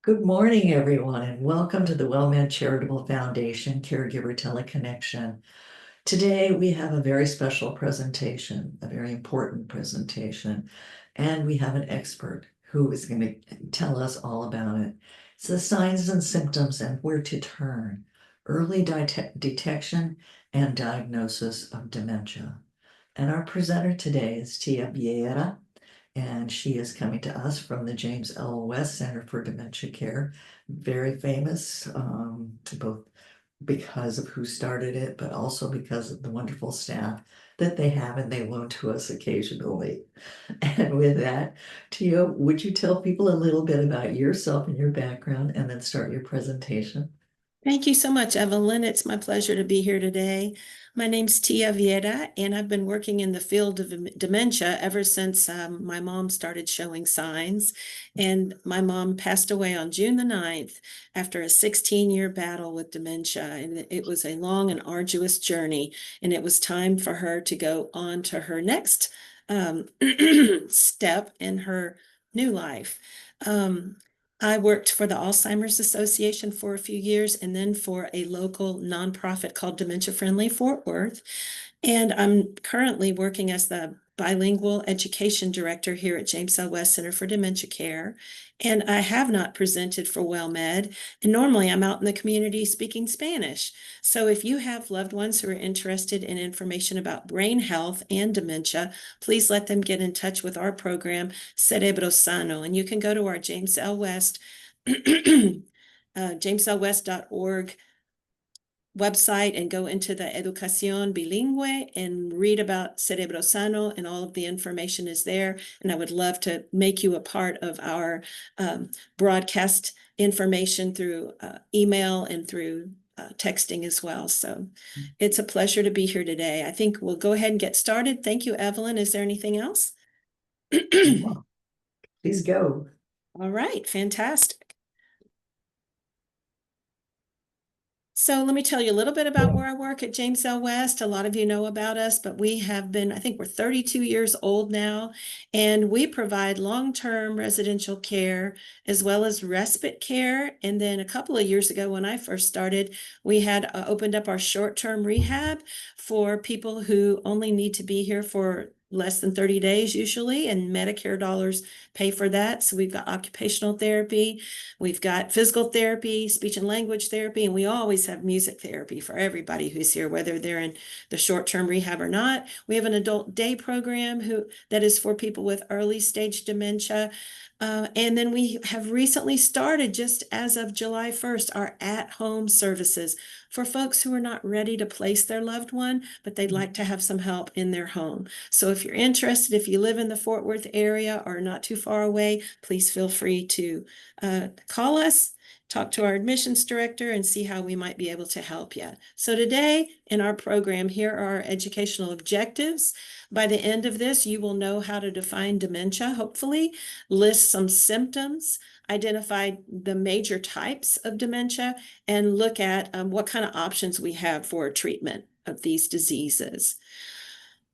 Good morning, everyone, and welcome to the WellMed Charitable Foundation Caregiver Teleconnection. Today, we have a very special presentation, a very important presentation, and we have an expert who is going to tell us all about it. It's the signs and symptoms and where to turn, early detection and diagnosis of dementia. And our presenter today is Tia Viera, and she is coming to us from the James L. West Center for Dementia Care. Very famous, both because of who started it, but also because of the wonderful staff that they have and they loan to us occasionally. And with that, Tia, would you tell people a little bit about yourself and your background and then start your presentation? Thank you so much, Evelyn. It's my pleasure to be here today. My name's Tia Viera, and I've been working in the field of dementia ever since my mom started showing signs. And my mom passed away on June the 9th after a 16-year battle with dementia. And it was a long and arduous journey, and it was time for her to go on to her next step in her new life. Um, I worked for the Alzheimer's Association for a few years and then for a local nonprofit called Dementia Friendly Fort Worth. And I'm currently working as the bilingual education director here at James L. West Center for Dementia Care. And I have not presented for WellMed. And normally I'm out in the community speaking Spanish. So if you have loved ones who are interested in information about brain health and dementia, please let them get in touch with our program, Cerebro Sano. And you can go to our James L. West, jameslwest.org website and go into the Educación Bilingüe and read about Cerebro Sano, and all of the information is there. And I would love to make you a part of our broadcast information through email and through texting as well. So it's a pleasure to be here today. I think we'll go ahead and get started. Thank you, Evelyn. Is there anything else? Please go. All right, fantastic. So let me tell you a little bit about where I work at James L. West. A lot of you know about us, but we have been, I think we're 32 years old now, and we provide long-term residential care as well as respite care. And then a couple of years ago, when I first started, we had opened up our short-term rehab for people who only need to be here for less than 30 days usually, and Medicare dollars pay for that. So we've got occupational therapy, we've got physical therapy, speech and language therapy, and we always have music therapy for everybody who's here, whether they're in the short-term rehab or not. We have an adult day program that is for people with early stage dementia. And then we have recently started, just as of July 1st, our at-home services for folks who are not ready to place their loved one, but they'd like to have some help in their home. So if you're interested, if you live in the Fort Worth area or not too far away, please feel free to call us, talk to our admissions director, and see how we might be able to help you. So today in our program, here are our educational objectives. By the end of this, you will know how to define dementia, hopefully, list some symptoms, identify the major types of dementia, and look at what kind of options we have for treatment of these diseases.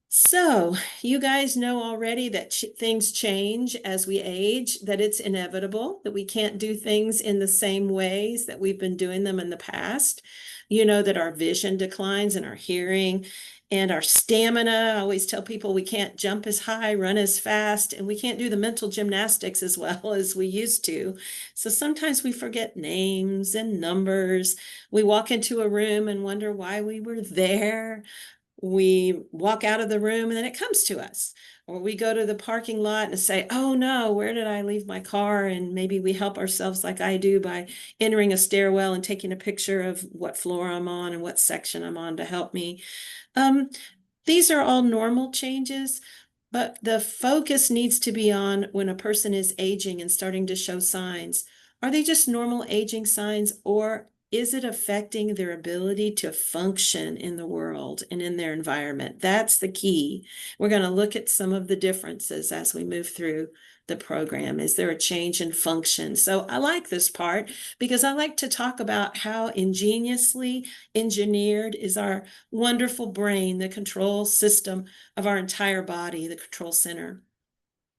So you guys know already that things change as we age, that it's inevitable, that we can't do things in the same ways that we've been doing them in the past. You know that our vision declines and our hearing and our stamina. I always tell people we can't jump as high, run as fast, and we can't do the mental gymnastics as well as we used to. So sometimes we forget names and numbers. We walk into a room and wonder why we were there. We walk out of the room and then it comes to us. Or we go to the parking lot and say, oh no, where did I leave my car? And maybe we help ourselves like I do by entering a stairwell and taking a picture of what floor I'm on and what section I'm on to help me. These are all normal changes, but the focus needs to be on when a person is aging and starting to show signs. Are they just normal aging signs, or is it affecting their ability to function in the world and in their environment? That's the key. We're going to look at some of the differences as we move through the program. Is there a change in function? So I like this part because I like to talk about how ingeniously engineered is our wonderful brain, the control system of our entire body, the control center.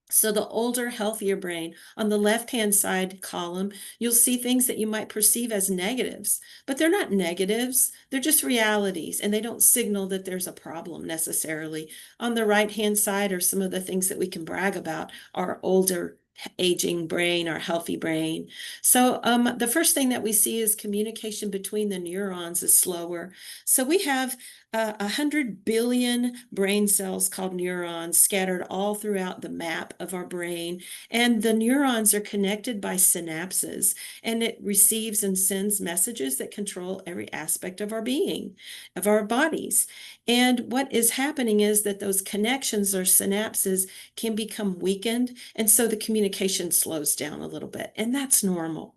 So the older, healthier brain, on the left-hand side column, you'll see things that you might perceive as negatives, but they're not negatives. They're just realities, and they don't signal that there's a problem necessarily. On the right-hand side are some of the things that we can brag about, our older aging brain, our healthy brain. So the first thing that we see is communication between the neurons is slower. So we have 100 billion brain cells called neurons scattered all throughout the map of our brain. And the neurons are connected by synapses, and it receives and sends messages that control every aspect of our being, of our bodies. And what is happening is that those connections or synapses can become weakened, and so the communication slows down a little bit, and that's normal.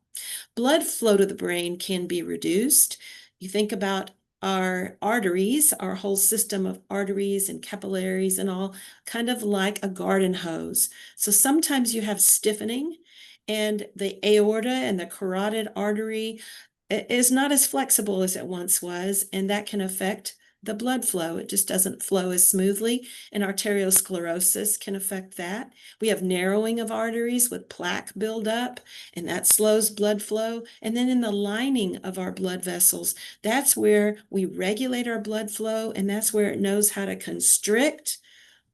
Blood flow to the brain can be reduced. You think about our arteries, our whole system of arteries and capillaries and all, kind of like a garden hose. So sometimes you have stiffening, and the aorta and the carotid artery is not as flexible as it once was, and that can affect the blood flow. It just doesn't flow as smoothly, and arteriosclerosis can affect that. We have narrowing of arteries with plaque buildup, and that slows blood flow. And then in the lining of our blood vessels, that's where we regulate our blood flow, and that's where it knows how to constrict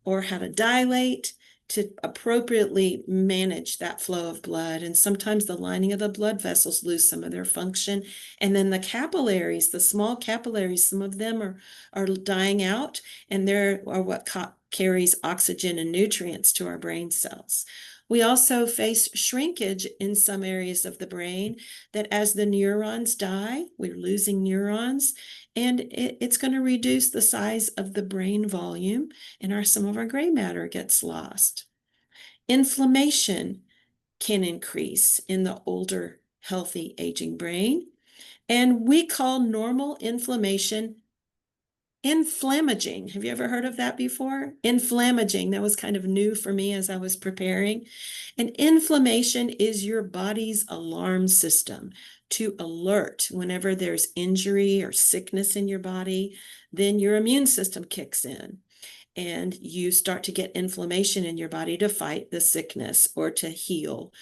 or how to dilate to appropriately manage that flow of blood. And sometimes the lining of the blood vessels lose some of their function. And then the capillaries, the small capillaries, some of them are dying out, and they're are what carries oxygen and nutrients to our brain cells. We also face shrinkage in some areas of the brain, that as the neurons die, we're losing neurons, and it's going to reduce the size of the brain volume, and some of our gray matter gets lost. Inflammation can increase in the older, healthy, aging brain, and we call normal inflammation inflammaging. Have you ever heard of that before? Inflammaging. That was kind of new for me as I was preparing. And inflammation is your body's alarm system to alert whenever there's injury or sickness in your body. Then your immune system kicks in, and you start to get inflammation in your body to fight the sickness or to heal.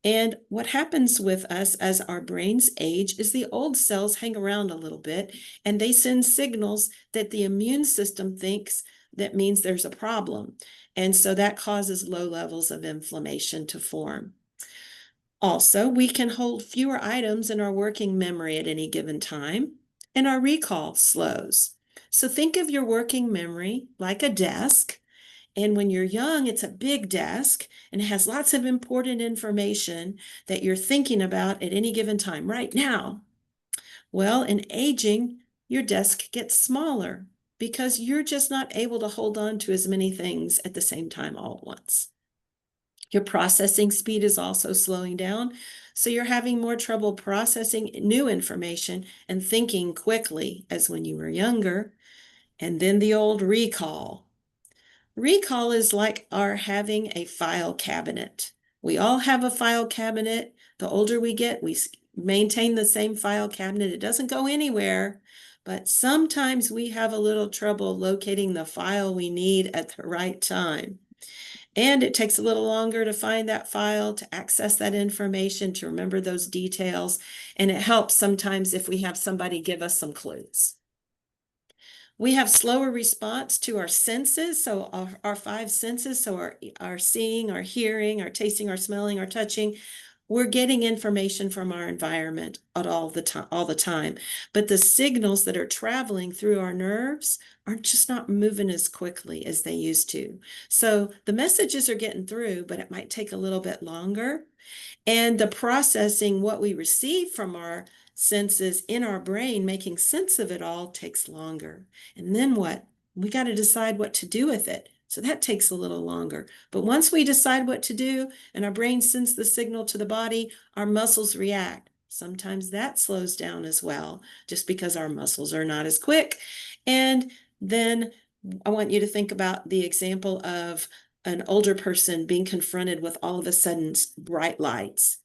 And what happens with us as our brains age is the old cells hang around a little bit, and they send signals that the immune system thinks that means there's a problem. And so that causes low levels of inflammation to form. Also, we can hold fewer items in our working memory at any given time, and our recall slows. So think of your working memory like a desk. And when you're young, it's a big desk, and it has lots of important information that you're thinking about at any given time right now. Well, in aging, your desk gets smaller because you're just not able to hold on to as many things at the same time all at once. Your processing speed is also slowing down, so you're having more trouble processing new information and thinking quickly as when you were younger. And then the old recall. Recall is like our having a file cabinet. We all have a file cabinet. The older we get, we maintain the same file cabinet. It doesn't go anywhere, but sometimes we have a little trouble locating the file we need at the right time. And it takes a little longer to find that file, to access that information, to remember those details. And it helps sometimes if we have somebody give us some clues. We have slower response to our senses, so our five senses, so our seeing, our hearing, our tasting, our smelling, our touching. We're getting information from our environment all the time, but the signals that are traveling through our nerves are just not moving as quickly as they used to. So the messages are getting through, but it might take a little bit longer. And the processing what we receive from our senses in our brain, making sense of it all, takes longer. And then what? We got to decide what to do with it. So that takes a little longer. But once we decide what to do and our brain sends the signal to the body, our muscles react. Sometimes that slows down as well, just because our muscles are not as quick. And then I want you to think about the example of an older person being confronted with all of a sudden bright lights.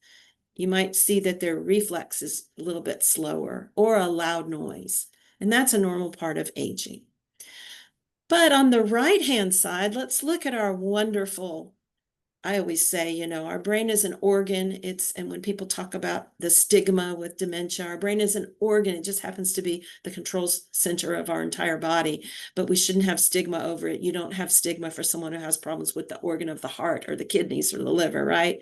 You might see that their reflex is a little bit slower, or a loud noise. And that's a normal part of aging. But on the right-hand side, let's look at our wonderful I always say, our brain is an organ. And when people talk about the stigma with dementia, our brain is an organ. It just happens to be the control center of our entire body, but we shouldn't have stigma over it. You don't have stigma for someone who has problems with the organ of the heart or the kidneys or the liver, right?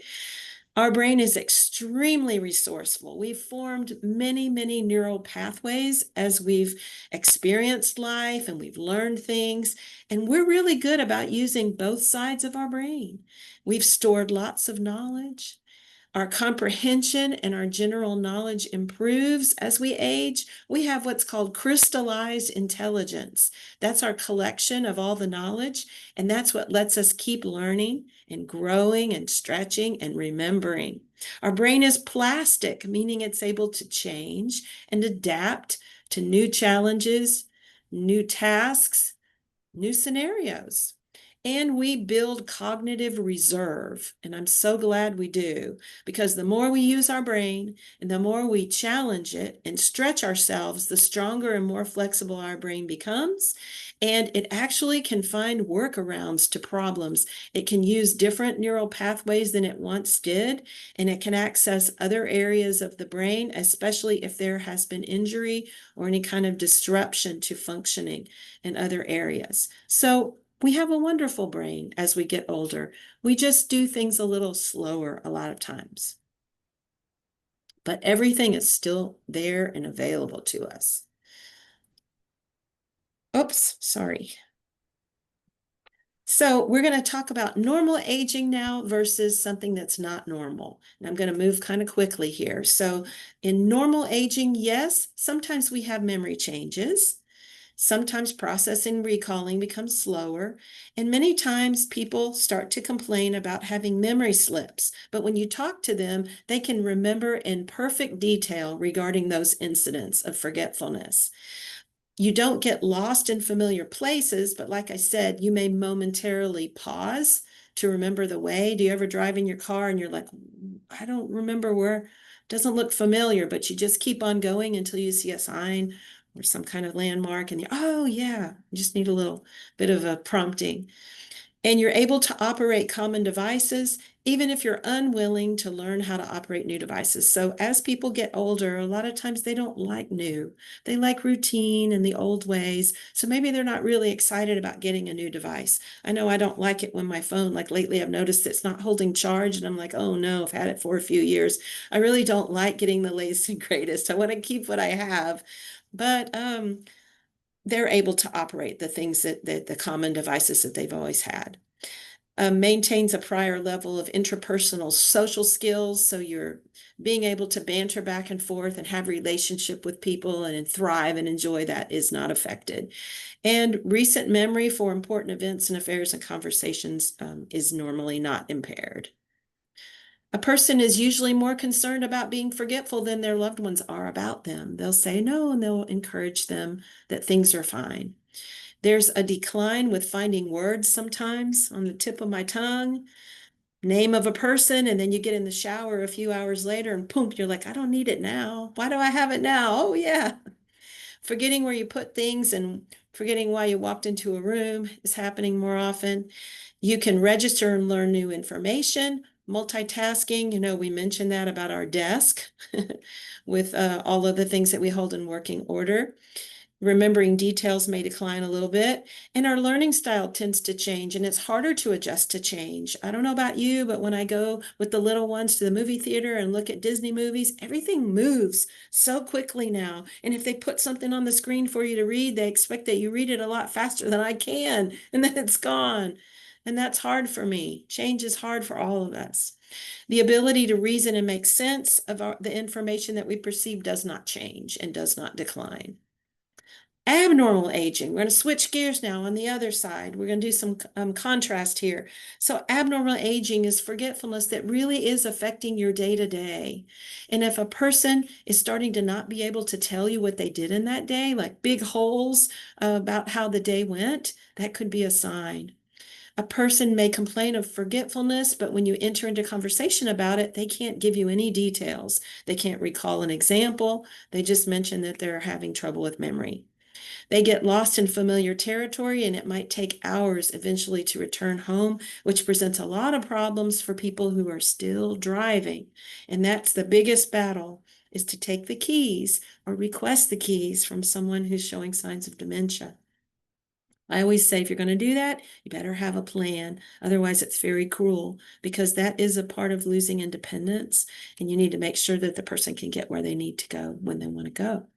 Our brain is extremely resourceful. We've formed many, many neural pathways as we've experienced life and we've learned things. And we're really good about using both sides of our brain. We've stored lots of knowledge. Our comprehension and our general knowledge improves as we age. We have what's called crystallized intelligence. That's our collection of all the knowledge, and that's what lets us keep learning and growing and stretching and remembering. Our brain is plastic, meaning it's able to change and adapt to new challenges, new tasks, new scenarios. And we build cognitive reserve. And I'm so glad we do, because the more we use our brain and the more we challenge it and stretch ourselves, the stronger and more flexible our brain becomes. And it actually can find workarounds to problems. It can use different neural pathways than it once did, and it can access other areas of the brain, especially if there has been injury or any kind of disruption to functioning in other areas. So we have a wonderful brain as we get older. We just do things a little slower a lot of times. But everything is still there and available to us. Oops, sorry. So we're going to talk about normal aging now versus something that's not normal. And I'm going to move kind of quickly here. So in normal aging, yes, sometimes we have memory changes. Sometimes processing and recalling becomes slower, and many times people start to complain about having memory slips. But when you talk to them, they can remember in perfect detail regarding those incidents of forgetfulness. You don't get lost in familiar places, but like I said, you may momentarily pause to remember the way. Do you ever drive in your car and you're like, I don't remember where, doesn't look familiar, but you just keep on going until you see a sign or some kind of landmark and you, oh yeah, you just need a little bit of a prompting. And you're able to operate common devices, even if you're unwilling to learn how to operate new devices. So as people get older, a lot of times they don't like new. They like routine and the old ways. So maybe they're not really excited about getting a new device. I know I don't like it when my phone, like lately I've noticed it's not holding charge and I'm like, oh no, I've had it for a few years. I really don't like getting the latest and greatest. I want to keep what I have. But they're able to operate the things that the common devices that they've always had. Maintains a prior level of interpersonal social skills, so you're being able to banter back and forth and have relationship with people and thrive and enjoy that is not affected. And recent memory for important events and affairs and conversations is normally not impaired. A person is usually more concerned about being forgetful than their loved ones are about them. They'll say no, and they'll encourage them that things are fine. There's a decline with finding words sometimes on the tip of my tongue, name of a person, and then you get in the shower a few hours later and boom, you're like, I don't need it now. Why do I have it now? Oh, yeah. Forgetting where you put things and forgetting why you walked into a room is happening more often. You can register and learn new information. Multitasking, we mentioned that about our desk with all of the things that we hold in working order. Remembering details may decline a little bit, and our learning style tends to change, and it's harder to adjust to change. I don't know about you, but when I go with the little ones to the movie theater and look at Disney movies, everything moves so quickly now. And if they put something on the screen for you to read, they expect that you read it a lot faster than I can, and then it's gone. And that's hard for me. Change is hard for all of us. The ability to reason and make sense of the information that we perceive does not change and does not decline. Abnormal aging. We're going to switch gears now on the other side. We're going to do some contrast here. So abnormal aging is forgetfulness that really is affecting your day-to-day. And if a person is starting to not be able to tell you what they did in that day, like big holes about how the day went, that could be a sign. A person may complain of forgetfulness, but when you enter into conversation about it, they can't give you any details. They can't recall an example. They just mention that they're having trouble with memory. They get lost in familiar territory, and it might take hours eventually to return home, which presents a lot of problems for people who are still driving. And that's the biggest battle, is to take the keys or request the keys from someone who's showing signs of dementia. I always say, if you're going to do that, you better have a plan. Otherwise, it's very cruel, because that is a part of losing independence. And you need to make sure that the person can get where they need to go when they want to go.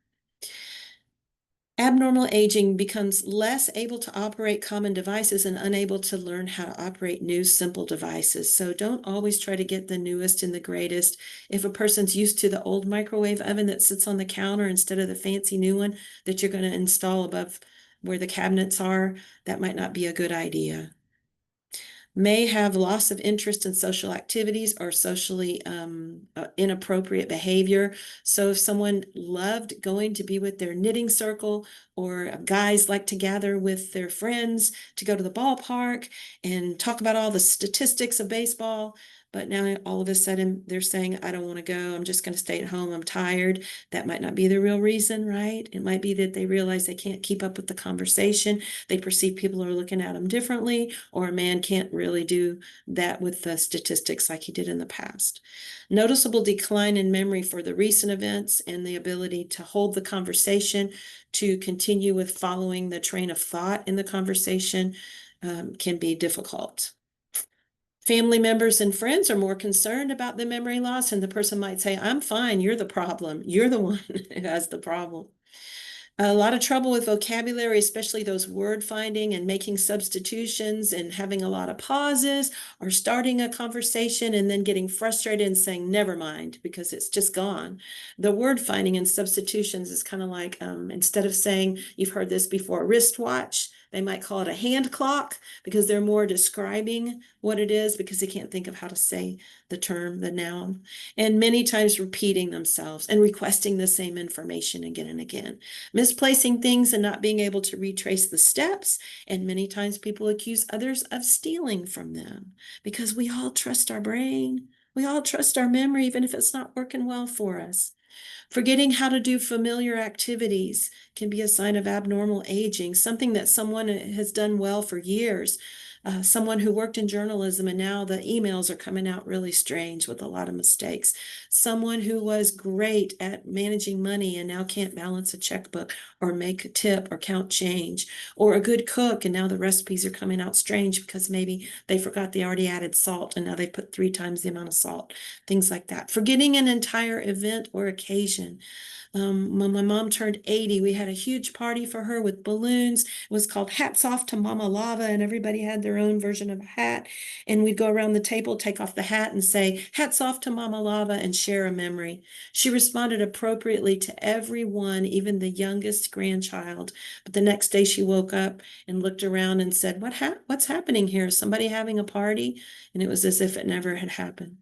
Abnormal aging becomes less able to operate common devices and unable to learn how to operate new simple devices. So don't always try to get the newest and the greatest. If a person's used to the old microwave oven that sits on the counter instead of the fancy new one that you're going to install above where the cabinets are, that might not be a good idea. May have loss of interest in social activities or socially inappropriate behavior. So if someone loved going to be with their knitting circle, or guys like to gather with their friends to go to the ballpark and talk about all the statistics of baseball, but now all of a sudden they're saying, I don't want to go, I'm just going to stay at home, I'm tired. That might not be the real reason, right? It might be that they realize they can't keep up with the conversation. They perceive people are looking at them differently, or a man can't really do that with the statistics like he did in the past. Noticeable decline in memory for the recent events and the ability to hold the conversation, to continue with following the train of thought in the conversation, can be difficult. Family members and friends are more concerned about the memory loss, and the person might say, I'm fine, you're the problem. You're the one who has the problem. A lot of trouble with vocabulary, especially those word finding and making substitutions and having a lot of pauses, or starting a conversation and then getting frustrated and saying, never mind, because it's just gone. The word finding and substitutions is kind of like, instead of saying, you've heard this before, wristwatch, they might call it a hand clock, because they're more describing what it is, because they can't think of how to say the term, the noun. And many times repeating themselves and requesting the same information again and again. Misplacing things and not being able to retrace the steps. And many times people accuse others of stealing from them, because we all trust our brain. We all trust our memory, even if it's not working well for us. Forgetting how to do familiar activities can be a sign of abnormal aging, something that someone has done well for years. Someone who worked in journalism, and now the emails are coming out really strange with a lot of mistakes. Someone who was great at managing money and now can't balance a checkbook or make a tip or count change. Or a good cook, and now the recipes are coming out strange because maybe they forgot they already added salt and now they put 3 times the amount of salt. Things like that. Forgetting an entire event or occasion. When my mom turned 80, we had a huge party for her with balloons. It was called Hats Off to Mama Lava, and everybody had their own version of a hat. And we'd go around the table, take off the hat and say, Hats off to Mama Lava, and share a memory. She responded appropriately to everyone, even the youngest grandchild. But the next day she woke up and looked around and said, what's happening here? Is somebody having a party? And it was as if it never had happened.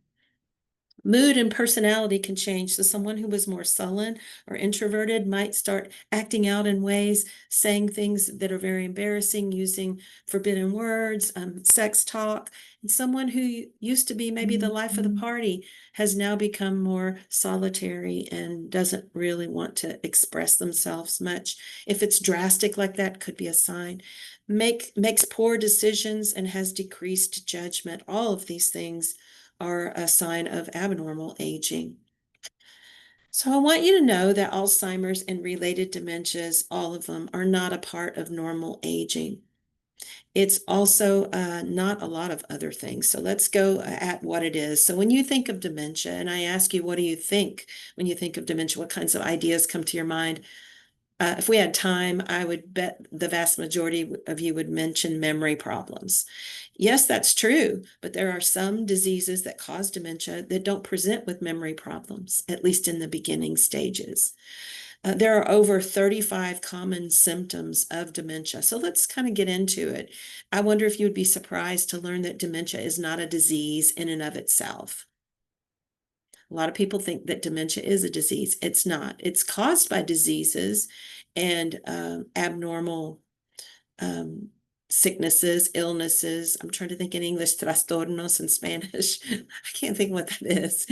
Mood and personality can change. So someone who was more sullen or introverted might start acting out in ways, saying things that are very embarrassing, using forbidden words, sex talk. And someone who used to be maybe the life of the party has now become more solitary and doesn't really want to express themselves much. If it's drastic like that, could be a sign. Makes poor decisions and has decreased judgment. All of these things are a sign of abnormal aging. So I want you to know that Alzheimer's and related dementias, all of them, are not a part of normal aging. It's also not a lot of other things. So let's go at what it is. So when you think of dementia, and I ask you, what do you think when you think of dementia? What kinds of ideas come to your mind? If we had time, I would bet the vast majority of you would mention memory problems. Yes, that's true, but there are some diseases that cause dementia that don't present with memory problems, at least in the beginning stages. There are over 35 common symptoms of dementia. So let's kind of get into it. I wonder if you would be surprised to learn that dementia is not a disease in and of itself. A lot of people think that dementia is a disease. It's not. It's caused by diseases and abnormal sicknesses, illnesses. I'm trying to think in English, trastornos in Spanish. I can't think what that is.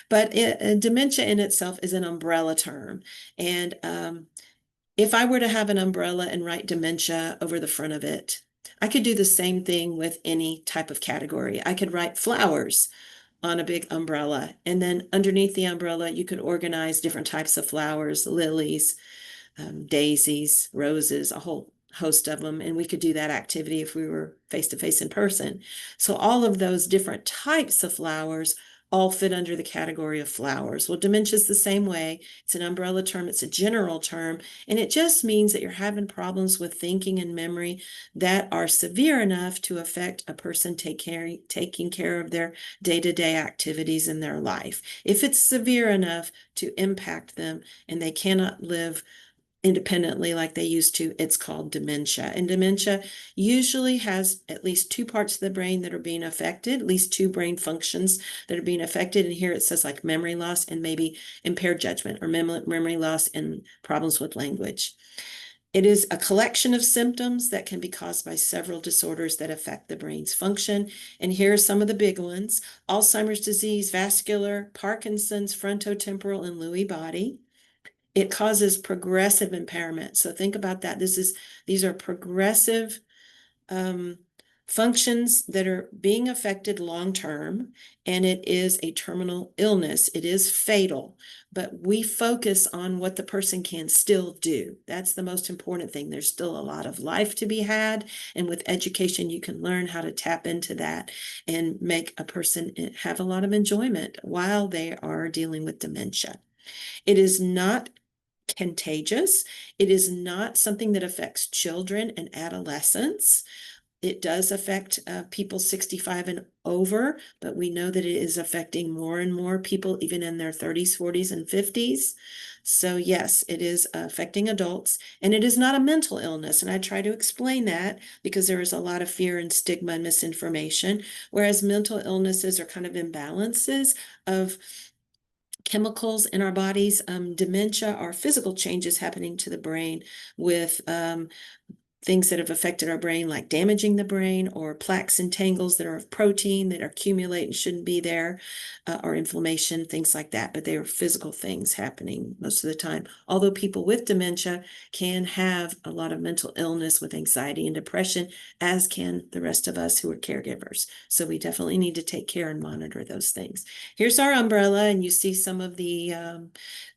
But dementia in itself is an umbrella term. And If I were to have an umbrella and write dementia over the front of it, I could do the same thing with any type of category. I could write flowers on a big umbrella, and then underneath the umbrella, you could organize different types of flowers, lilies, daisies, roses, a whole host of them. And we could do that activity if we were face to face in person. So all of those different types of flowers all fit under the category of flowers. Well, dementia is the same way. It's an umbrella term, it's a general term, and it just means that you're having problems with thinking and memory that are severe enough to affect a person taking care of their day-to-day activities in their life. If it's severe enough to impact them and they cannot live independently like they used to, it's called dementia. And dementia usually has at least two parts of the brain that are being affected, at least two brain functions that are being affected. And here it says like memory loss and maybe impaired judgment, or memory loss and problems with language. It is a collection of symptoms that can be caused by several disorders that affect the brain's function. And here are some of the big ones: Alzheimer's disease, vascular, Parkinson's, frontotemporal, and Lewy body. It causes progressive impairment. So think about that. These are progressive functions that are being affected long term, and it is a terminal illness. It is fatal, but we focus on what the person can still do. That's the most important thing. There's still a lot of life to be had, and with education, you can learn how to tap into that and make a person have a lot of enjoyment while they are dealing with dementia. It is not contagious. It is not something that affects children and adolescents. It does affect people 65 and over, but we know that it is affecting more and more people, even in their 30s, 40s, and 50s. So yes, it is affecting adults, and it is not a mental illness. And I try to explain that because there is a lot of fear and stigma and misinformation, whereas mental illnesses are kind of imbalances of chemicals in our bodies. Dementia are physical changes happening to the brain with things that have affected our brain, like damaging the brain, or plaques and tangles that are of protein that accumulate and shouldn't be there, or inflammation, things like that. But they are physical things happening most of the time. Although people with dementia can have a lot of mental illness with anxiety and depression, as can the rest of us who are caregivers. So we definitely need to take care and monitor those things. Here's our umbrella, and you see some of the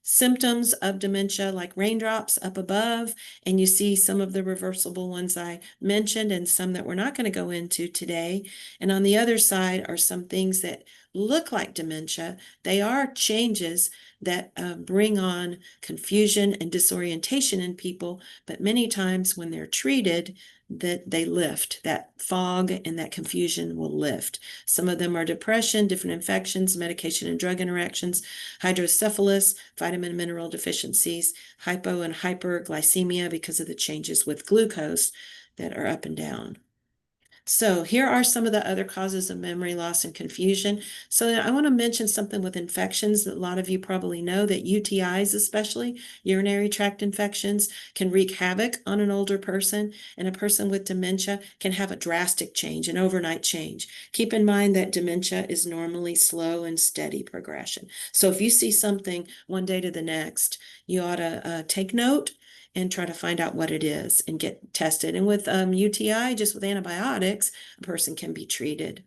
symptoms of dementia, like raindrops up above, and you see some of the reversible ones I mentioned and some that we're not going to go into today. And on the other side are some things that look like dementia. They are changes that bring on confusion and disorientation in people, but many times when they're treated, that they lift. That fog and that confusion will lift. Some of them are depression, different infections, medication and drug interactions, hydrocephalus, vitamin and mineral deficiencies, hypo and hyperglycemia because of the changes with glucose that are up and down. So here are some of the other causes of memory loss and confusion. So I want to mention something with infections that a lot of you probably know, that UTIs, especially urinary tract infections, can wreak havoc on an older person, and a person with dementia can have a drastic change, an overnight change. Keep in mind that dementia is normally slow and steady progression. So if you see something one day to the next, you ought to take note and try to find out what it is and get tested. And with UTI, just with antibiotics, a person can be treated.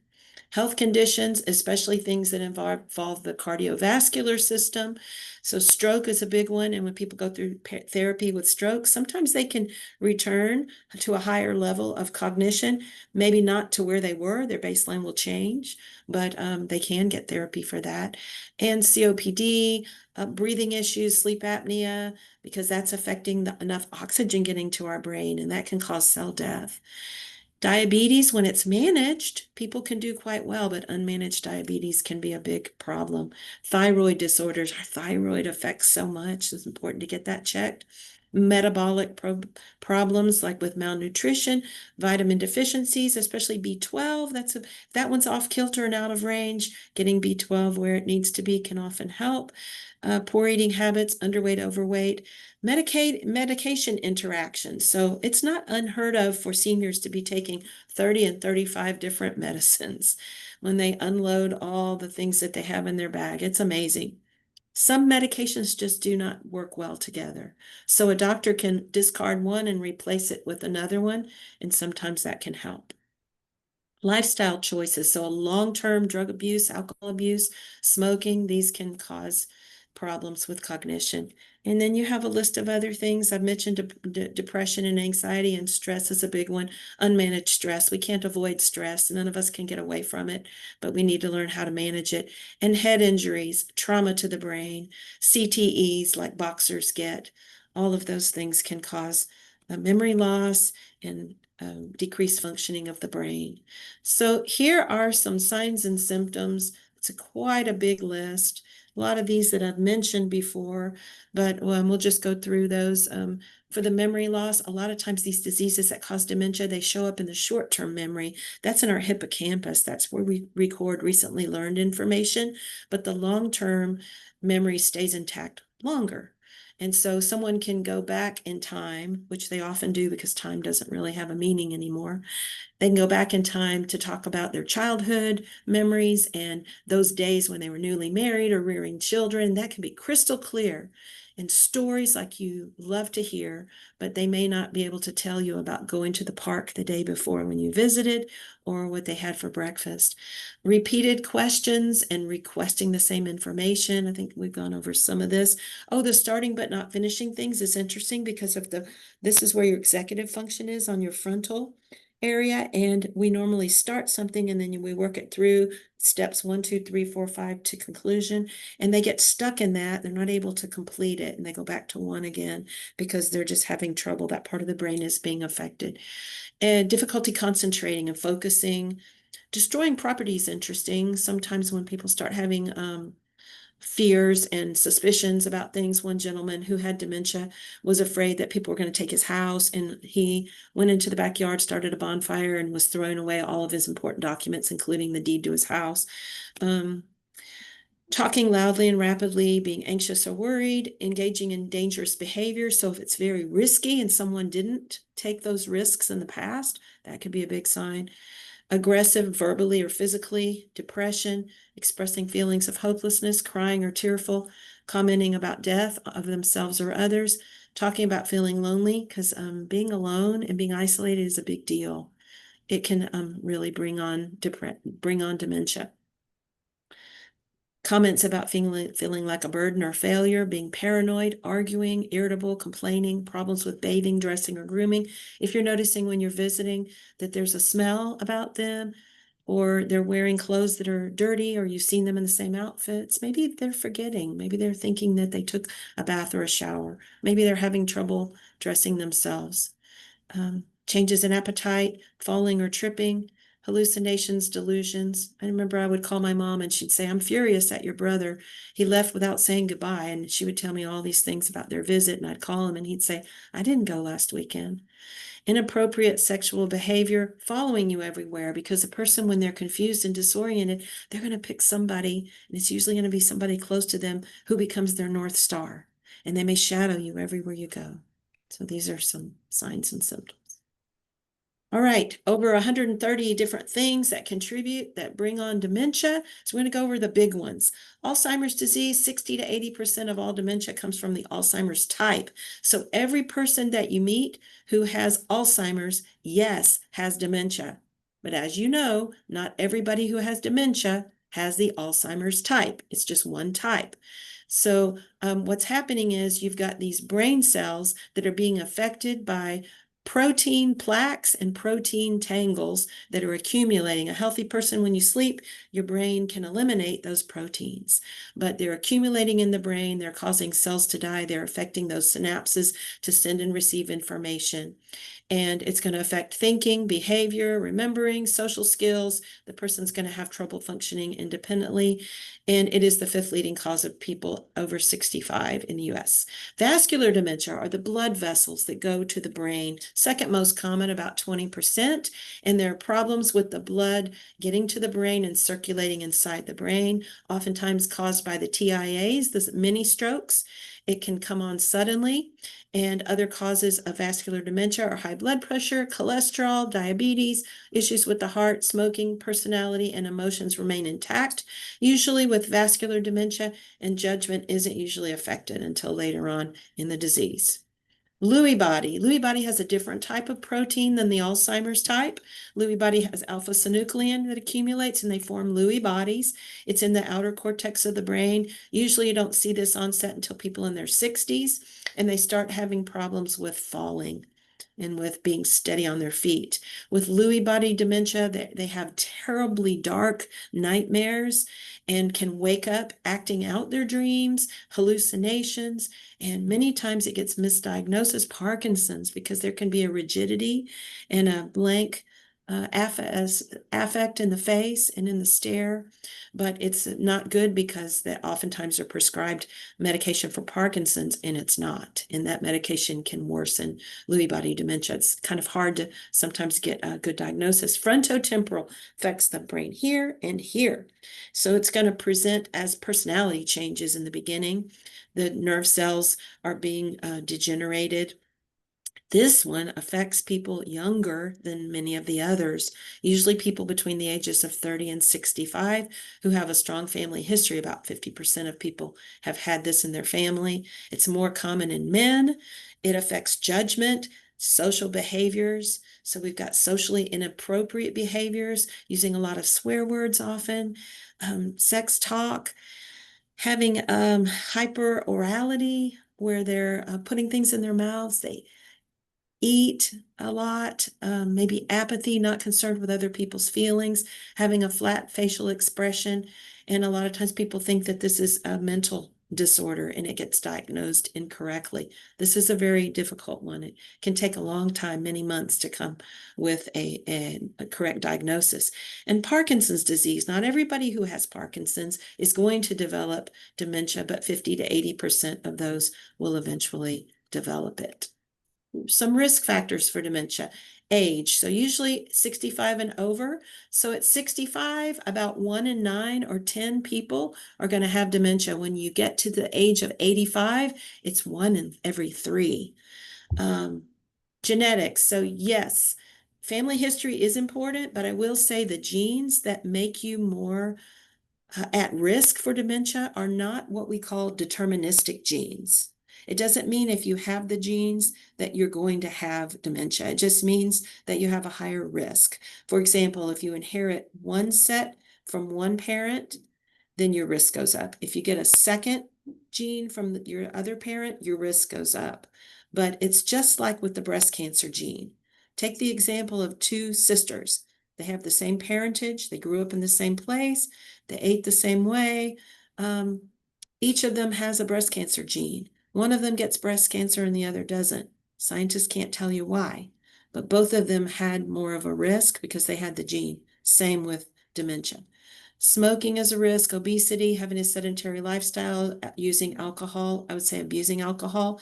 Health conditions, especially things that involve the cardiovascular system. So stroke is a big one. And when people go through therapy with stroke, sometimes they can return to a higher level of cognition, maybe not to where they were. Their baseline will change, but they can get therapy for that. And COPD, breathing issues, sleep apnea, because that's affecting enough oxygen getting to our brain, and that can cause cell death. Diabetes, when it's managed, people can do quite well, but unmanaged diabetes can be a big problem. Thyroid disorders, our thyroid affects so much. It's important to get that checked. Metabolic problems like with malnutrition, vitamin deficiencies, especially B12. That one's off kilter and out of range. Getting B12 where it needs to be can often help. Poor eating habits, underweight, overweight, medication interactions. So it's not unheard of for seniors to be taking 30 and 35 different medicines when they unload all the things that they have in their bag. It's amazing. Some medications just do not work well together. So a doctor can discard one and replace it with another one, and sometimes that can help. Lifestyle choices, so long-term drug abuse, alcohol abuse, smoking, these can cause problems with cognition. And then you have a list of other things. I've mentioned depression and anxiety, and stress is a big one. Unmanaged stress. We can't avoid stress. None of us can get away from it, but we need to learn how to manage it. And head injuries, trauma to the brain, CTEs like boxers get. All of those things can cause memory loss and decreased functioning of the brain. So here are some signs and symptoms. It's quite a big list. A lot of these that I've mentioned before, but we'll just go through those. For the memory loss, a lot of times these diseases that cause dementia, they show up in the short-term memory. That's in our hippocampus. That's where we record recently learned information, but the long-term memory stays intact longer. And so someone can go back in time, which they often do because time doesn't really have a meaning anymore. They can go back in time to talk about their childhood memories and those days when they were newly married or rearing children. That can be crystal clear in stories like you love to hear, but they may not be able to tell you about going to the park the day before when you visited or what they had for breakfast. Repeated questions and requesting the same information. I think we've gone over some of this. Oh, the starting but not finishing things is interesting because of this is where your executive function is on your frontal area, and we normally start something and then we work it through steps 1, 2, 3, 4, 5 to conclusion, and they get stuck in that. They're not able to complete it, and they go back to 1 again because they're just having trouble. That part of the brain is being affected. And difficulty concentrating and focusing. Destroying property is interesting. Sometimes when people start having fears and suspicions about things. One gentleman who had dementia was afraid that people were going to take his house, and he went into the backyard, started a bonfire, and was throwing away all of his important documents, including the deed to his house. Talking loudly and rapidly, being anxious or worried, engaging in dangerous behavior. So if it's very risky and someone didn't take those risks in the past, that could be a big sign. Aggressive verbally or physically, depression, expressing feelings of hopelessness, crying or tearful, commenting about death of themselves or others, talking about feeling lonely, because being alone and being isolated is a big deal. It can really bring on dementia. Comments about feeling like a burden or failure, being paranoid, arguing, irritable, complaining, problems with bathing, dressing, or grooming. If you're noticing when you're visiting that there's a smell about them, or they're wearing clothes that are dirty, or you've seen them in the same outfits, maybe they're forgetting. Maybe they're thinking that they took a bath or a shower. Maybe they're having trouble dressing themselves. Changes in appetite, falling or tripping, hallucinations, delusions. I remember I would call my mom and she'd say, "I'm furious at your brother. He left without saying goodbye." And she would tell me all these things about their visit, and I'd call him and he'd say, "I didn't go last weekend." Inappropriate sexual behavior, following you everywhere, because a person, when they're confused and disoriented, they're going to pick somebody, and it's usually going to be somebody close to them who becomes their North Star, and they may shadow you everywhere you go. So these are some signs and symptoms. All right, over 130 different things that contribute, that bring on dementia. So we're going to go over the big ones. Alzheimer's disease, 60 to 80% of all dementia comes from the Alzheimer's type. So every person that you meet who has Alzheimer's, yes, has dementia. But as you know, not everybody who has dementia has the Alzheimer's type. It's just one type. So what's happening is you've got these brain cells that are being affected by protein plaques and protein tangles that are accumulating. A healthy person, when you sleep, your brain can eliminate those proteins, but they're accumulating in the brain. They're causing cells to die. They're affecting those synapses to send and receive information. And it's going to affect thinking, behavior, remembering, social skills. The person's going to have trouble functioning independently. And it is the 5th leading cause of people over 65 in the US. Vascular dementia are the blood vessels that go to the brain. Second most common, about 20%. And there are problems with the blood getting to the brain and circulating inside the brain, oftentimes caused by the TIAs, the mini strokes. It can come on suddenly, and other causes of vascular dementia are high blood pressure, cholesterol, diabetes, issues with the heart, smoking, personality, and emotions remain intact, usually with vascular dementia, and judgment isn't usually affected until later on in the disease. Lewy body. Lewy body has a different type of protein than the Alzheimer's type. Lewy body has alpha-synuclein that accumulates and they form Lewy bodies. It's in the outer cortex of the brain. Usually you don't see this onset until people in their 60s, and they start having problems with falling and with being steady on their feet. With Lewy body dementia, they have terribly dark nightmares and can wake up acting out their dreams, hallucinations, and many times it gets misdiagnosed as Parkinson's because there can be a rigidity and a blank affect in the face and in the stare. But it's not good because that oftentimes are prescribed medication for Parkinson's, and it's not. And that medication can worsen Lewy body dementia. It's kind of hard to sometimes get a good diagnosis. Frontotemporal affects the brain here and here. So it's going to present as personality changes in the beginning. The nerve cells are being degenerated. This one affects people younger than many of the others, usually people between the ages of 30 and 65 who have a strong family history. About 50% of people have had this in their family. It's more common in men. It affects judgment, social behaviors. So we've got socially inappropriate behaviors, using a lot of swear words often, sex talk, having hyperorality, where they're putting things in their mouths. They eat a lot, maybe apathy, not concerned with other people's feelings, having a flat facial expression. And a lot of times people think that this is a mental disorder and it gets diagnosed incorrectly. This is a very difficult one. It can take a long time, many months, to come with a correct diagnosis. And Parkinson's disease, not everybody who has Parkinson's is going to develop dementia, but 50 to 80% of those will eventually develop it. Some risk factors for dementia. Age, so usually 65 and over. So at 65, about 1 in 9 or 10 people are going to have dementia. When you get to the age of 85, it's 1 in every 3. Genetics, so yes, family history is important, but I will say the genes that make you more at risk for dementia are not what we call deterministic genes. It doesn't mean if you have the genes that you're going to have dementia. It just means that you have a higher risk. For example, if you inherit one set from one parent, then your risk goes up. If you get a second gene from your other parent, your risk goes up. But it's just like with the breast cancer gene. Take the example of 2 sisters. They have the same parentage. They grew up in the same place. They ate the same way. Each of them has a breast cancer gene. One of them gets breast cancer and the other doesn't. Scientists can't tell you why, but both of them had more of a risk because they had the gene. Same with dementia. Smoking is a risk, obesity, having a sedentary lifestyle, using alcohol, I would say abusing alcohol.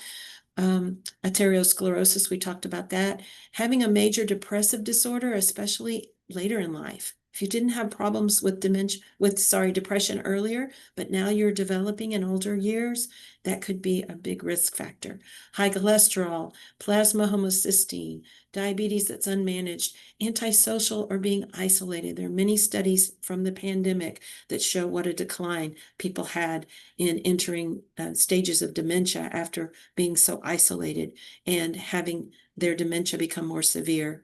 Arteriosclerosis, we talked about that. Having a major depressive disorder, especially later in life. If you didn't have problems with depression earlier, but now you're developing in older years, that could be a big risk factor. High cholesterol, plasma homocysteine, diabetes that's unmanaged, antisocial, or being isolated. There are many studies from the pandemic that show what a decline people had in entering stages of dementia after being so isolated and having their dementia become more severe.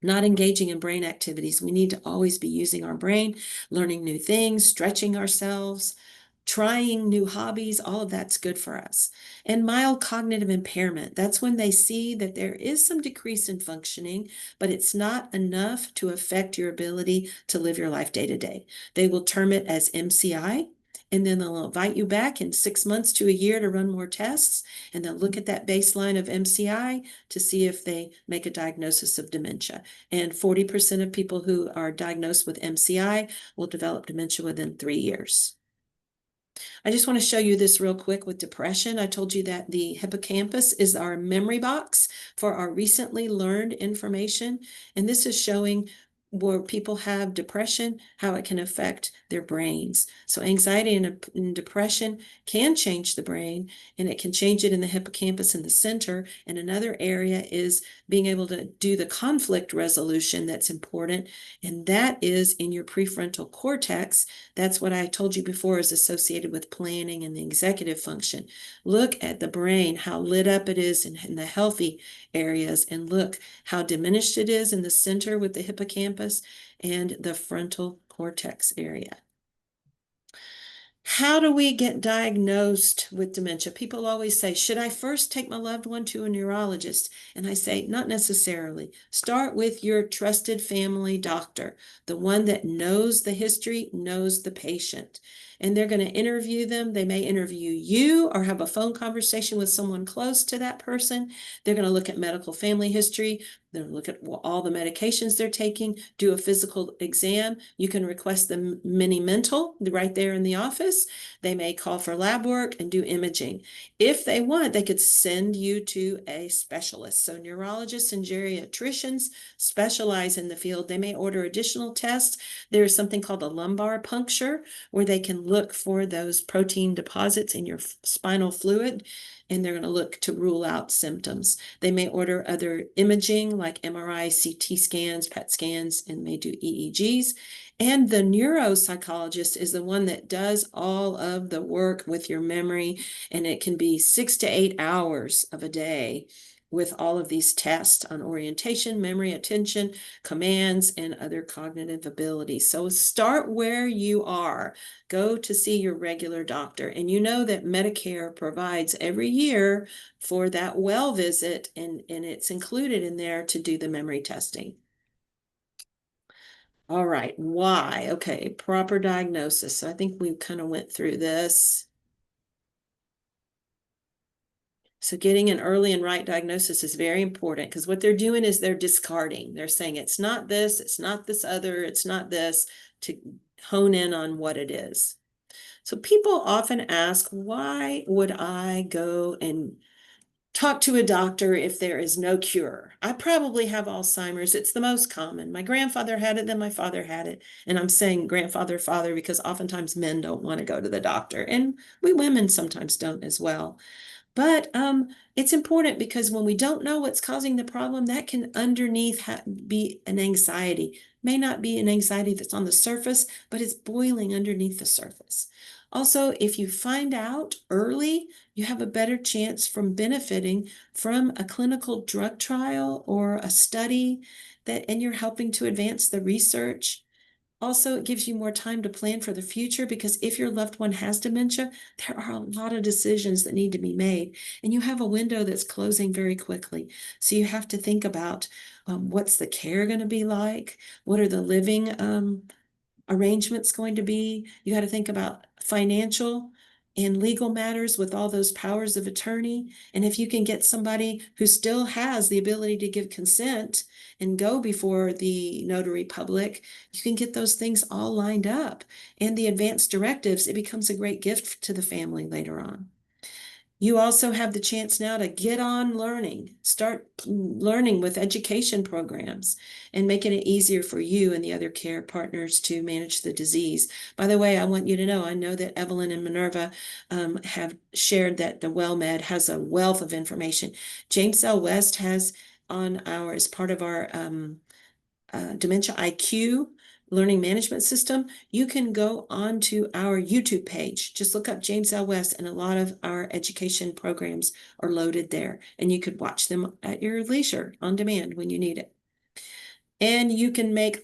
Not engaging in brain activities. We need to always be using our brain, learning new things, stretching ourselves, trying new hobbies. All of that's good for us. And mild cognitive impairment. That's when they see that there is some decrease in functioning, but it's not enough to affect your ability to live your life day to day. They will term it as MCI. And then they'll invite you back in 6 months to a year to run more tests. And they'll look at that baseline of MCI to see if they make a diagnosis of dementia. And 40% of people who are diagnosed with MCI will develop dementia within 3 years. I just want to show you this real quick with depression. I told you that the hippocampus is our memory box for our recently learned information. And this is showing where people have depression, how it can affect their brains. So anxiety and depression can change the brain, and it can change it in the hippocampus in the center. And another area is being able to do the conflict resolution that's important, and that is in your prefrontal cortex. That's what I told you before is associated with planning and the executive function. Look at the brain, how lit up it is in the healthy areas, and look how diminished it is in the center with the hippocampus and the frontal cortex area. How do we get diagnosed with dementia? People always say, should I first take my loved one to a neurologist? And I say, not necessarily. Start with your trusted family doctor, the one that knows the history, knows the patient. And they're going to interview them. They may interview you or have a phone conversation with someone close to that person. They're going to look at medical family history. They'll look at all the medications they're taking, do a physical exam. You can request the mini mental right there in the office. They may call for lab work and do imaging. If they want, they could send you to a specialist. So neurologists and geriatricians specialize in the field. They may order additional tests. There's something called a lumbar puncture where they can look for those protein deposits in your spinal fluid, and they're going to look to rule out symptoms. They may order other imaging like MRI, CT scans, PET scans, and may do EEGs. And the neuropsychologist is the one that does all of the work with your memory, and it can be 6 to 8 hours of a day with all of these tests on orientation, memory, attention, commands, and other cognitive abilities. So start where you are. Go to see your regular doctor. And you know that Medicare provides every year for that well visit, and it's included in there to do the memory testing. All right, why? Okay, proper diagnosis. So I think we kind of went through this. So getting an early and right diagnosis is very important, because what they're doing is they're discarding. They're saying it's not this, it's not this other, it's not this, to hone in on what it is. So people often ask, why would I go and talk to a doctor if there is no cure? I probably have Alzheimer's. It's the most common. My grandfather had it, then my father had it. And I'm saying grandfather, father, because oftentimes men don't want to go to the doctor, and we women sometimes don't as well. But it's important, because when we don't know what's causing the problem, that can underneath be an anxiety. May not be an anxiety that's on the surface, but it's boiling underneath the surface. Also, if you find out early, you have a better chance from benefiting from a clinical drug trial or a study and you're helping to advance the research. Also, it gives you more time to plan for the future, because if your loved one has dementia, there are a lot of decisions that need to be made, and you have a window that's closing very quickly. So you have to think about what's the care going to be like? What are the living arrangements going to be? You got to think about financial and legal matters with all those powers of attorney. And if you can get somebody who still has the ability to give consent and go before the notary public, you can get those things all lined up. And the advanced directives, it becomes a great gift to the family later on. You also have the chance now to get on learning, start learning with education programs, and making it easier for you and the other care partners to manage the disease. By the way, I want you to know, I know that Evelyn and Minerva have shared that the WellMed has a wealth of information. James L. West has as part of our Dementia IQ learning management system, you can go onto our YouTube page. Just look up James L. West, and a lot of our education programs are loaded there, and you could watch them at your leisure on demand when you need it. And you can make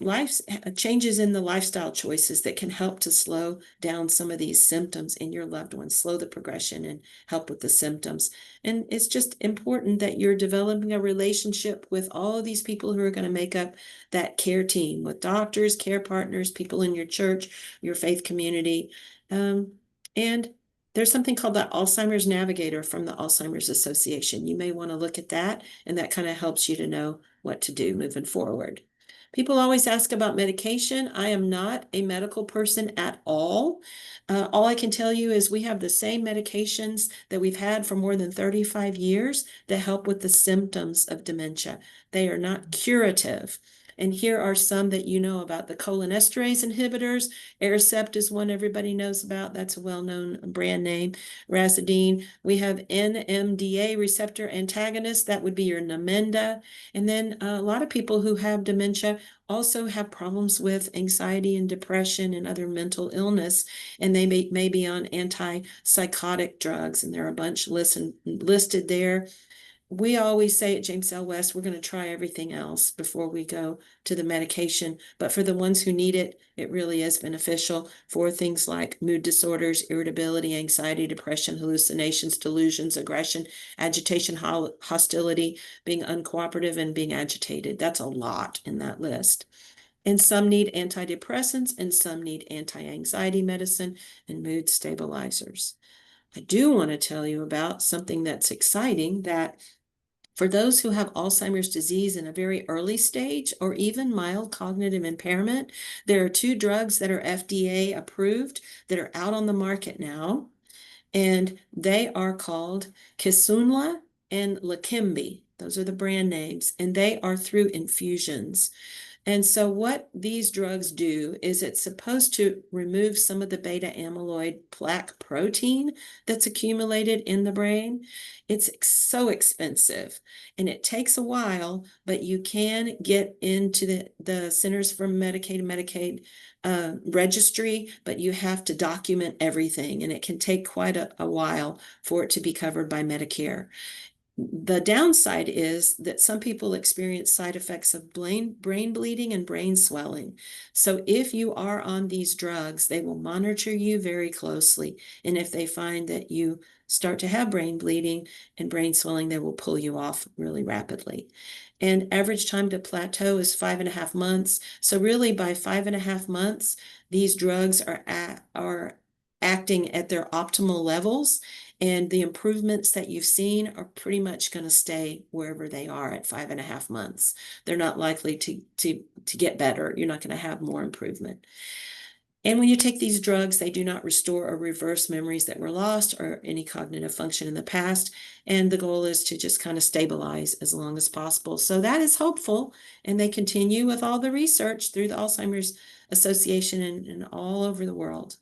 changes in the lifestyle choices that can help to slow down some of these symptoms in your loved ones, slow the progression and help with the symptoms. And it's just important that you're developing a relationship with all of these people who are going to make up that care team, with doctors, care partners, people in your church, your faith community. And there's something called the Alzheimer's Navigator from the Alzheimer's Association. You may want to look at that, and that kind of helps you to know what to do moving forward. People always ask about medication. I am not a medical person at all. All I can tell you is we have the same medications that we've had for more than 35 years that help with the symptoms of dementia. They are not curative. And here are some that you know about: the cholinesterase inhibitors. Aricept is one everybody knows about. That's a well-known brand name. Razidine. We have NMDA receptor antagonist. That would be your Namenda. And then a lot of people who have dementia also have problems with anxiety and depression and other mental illness, and they may be on antipsychotic drugs, and there are a bunch listed there. We always say at James L. West, we're going to try everything else before we go to the medication. But for the ones who need it, it really is beneficial for things like mood disorders, irritability, anxiety, depression, hallucinations, delusions, aggression, agitation, hostility, being uncooperative, and being agitated. That's a lot in that list. And some need antidepressants, and some need anti-anxiety medicine and mood stabilizers. I do want to tell you about something that's exciting, that for those who have Alzheimer's disease in a very early stage or even mild cognitive impairment, there are 2 drugs that are FDA approved that are out on the market now, and they are called Kisunla and Leqembi. Those are the brand names, and they are through infusions. And so what these drugs do is it's supposed to remove some of the beta amyloid plaque protein that's accumulated in the brain. It's so expensive and it takes a while, but you can get into the Centers for Medicaid registry, but you have to document everything, and it can take quite a while for it to be covered by Medicare. The downside is that some people experience side effects of brain bleeding and brain swelling. So if you are on these drugs, they will monitor you very closely. And if they find that you start to have brain bleeding and brain swelling, they will pull you off really rapidly. And average time to plateau is 5.5 months. So really by 5.5 months, these drugs are acting at their optimal levels, and the improvements that you've seen are pretty much going to stay wherever they are at 5.5 months. They're not likely to get better. You're not going to have more improvement. And when you take these drugs, they do not restore or reverse memories that were lost or any cognitive function in the past. And the goal is to just kind of stabilize as long as possible. So that is hopeful. And they continue with all the research through the Alzheimer's Association and all over the world.